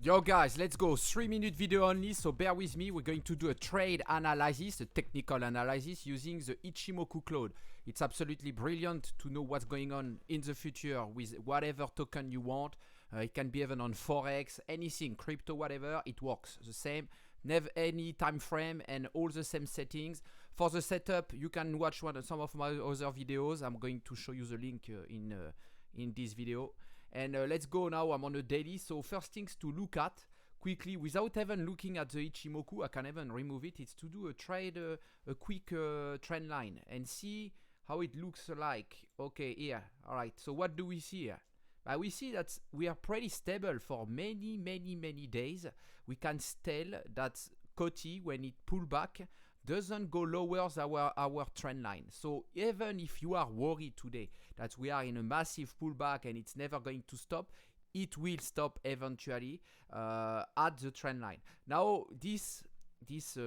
Yo guys, let's go. 3-minute video only, so bear with me. We're going to do a trade analysis, a technical analysis using the Ichimoku Cloud. It's absolutely brilliant to know what's going on in the future with whatever token you want. It can be even on Forex, anything, crypto, whatever, it works the same. Never any time frame and all the same settings. For the setup, you can watch some of my other videos. I'm going to show you the link in this video. And let's go now. I'm on a daily. So first things to look at quickly without even looking at the Ichimoku, I can even remove it. It's to do a trade, a quick trend line and see how it looks like. Okay, here. All right. So what do we see here? We see that we are pretty stable for many days. We can tell that Coty, when it pull back, doesn't go lower than our trend line. So even if you are worried today that we are in a massive pullback and it's never going to stop, it will stop eventually at the trend line. Now this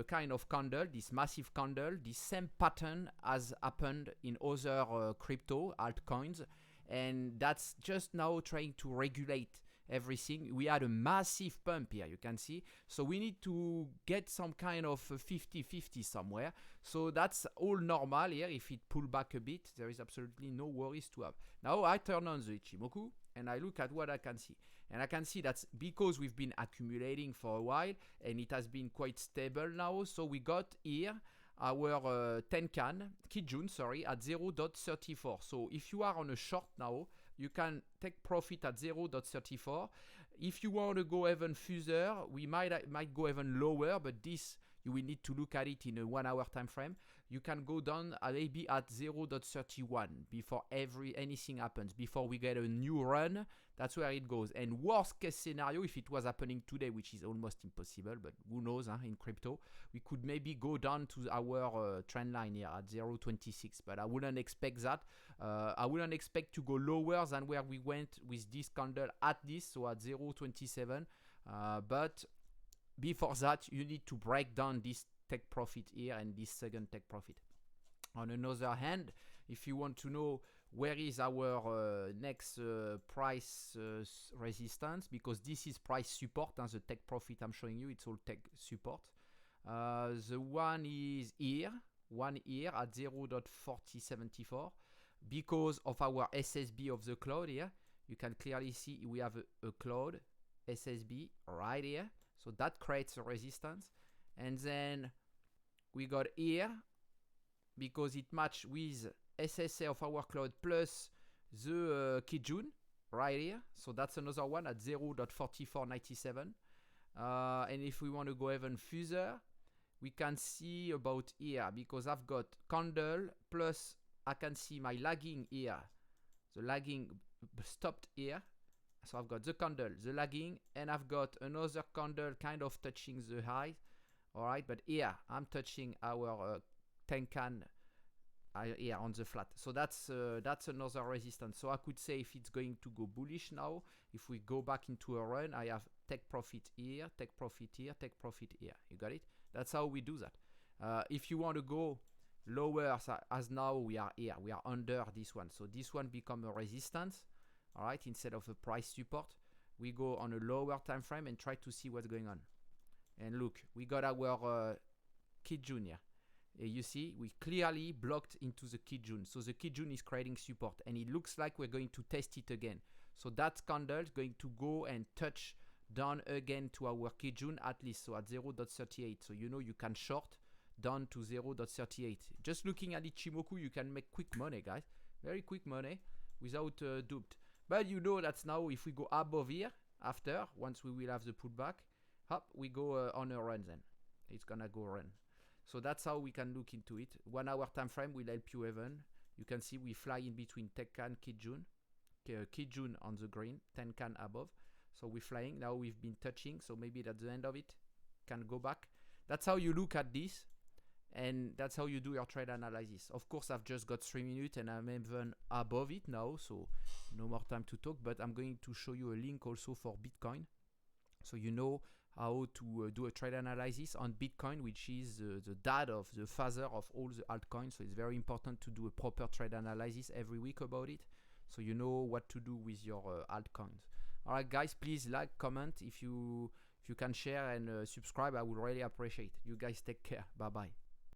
kind of candle, this massive candle, this same pattern has happened in other crypto altcoins, and that's just now trying to regulate everything. We had a massive pump here, you can see, so we need to get some kind of 50-50 somewhere. So that's all normal here. If it pull back a bit, there is absolutely no worries to have. Now I turn on the Ichimoku and I look at what I can see, and I can see that's because we've been accumulating for a while and it has been quite stable now. So we got here our Tenkan Kijun, sorry, at 0.34. So if you are on a short now, you can take profit at 0.34. If you want to go even further, we might go even lower, but this you will need to look at it in a 1 hour time frame. You can go down maybe at 0.31 before anything happens, before we get a new run. That's where it goes. And worst case scenario, if it was happening today, which is almost impossible, but who knows, in crypto, we could maybe go down to our trend line here at 0.26, but I wouldn't expect that. I wouldn't expect to go lower than where we went with this candle at this, so at 0.27. But before that, you need to break down this take profit here and this second take profit. On another hand, if you want to know where is our next price resistance, because this is price support, and the take profit I'm showing you, it's all take support. The one is here, at 0.4074. Because of our SSB of the cloud here, you can clearly see we have a cloud SSB right here. So that creates a resistance. And then we got here, because it matched with SSA of our cloud plus the Kijun right here. So that's another one at 0.4497. And if we want to go even further, we can see about here, because I've got candle plus I can see my lagging here. The lagging stopped here. So I've got the candle, the lagging, and I've got another candle kind of touching the high. All right, but here I'm touching our Tenkan here on the flat. So that's another resistance. So I could say if it's going to go bullish now, if we go back into a run, I have take profit here, take profit here, take profit here. You got it? That's how we do that. If you want to go lower, as now we are here, we are under this one. So this one become a resistance. All right, instead of a price support, we go on a lower time frame and try to see what's going on. And look, we got our Kijun here. You see, we clearly blocked into the Kijun. So the Kijun is creating support, and it looks like we're going to test it again. So that candle is going to go and touch down again to our Kijun at least, so at 0.38. So you know you can short down to 0.38. Just looking at Ichimoku, you can make quick money, guys. Very quick money without duped. But you know that's now if we go above here, after, once we will have the pullback, hop, we go on a run then. It's gonna go run. So that's how we can look into it. 1 hour time frame will help you even. You can see we fly in between Tenkan, Kijun. Kijun on the green, Tenkan above. So we're flying. Now we've been touching, so maybe at the end of it, can go back. That's how you look at this. And that's how you do your trade analysis. Of course, I've just got 3 minutes and I'm even above it now, so no more time to talk. But I'm going to show you a link also for Bitcoin, so you know how to do a trade analysis on Bitcoin, which is the dad of the father of all the altcoins. So it's very important to do a proper trade analysis every week about it, so you know what to do with your altcoins. All right, guys, please like, comment if you can share and subscribe. I would really appreciate. You guys take care. Bye bye.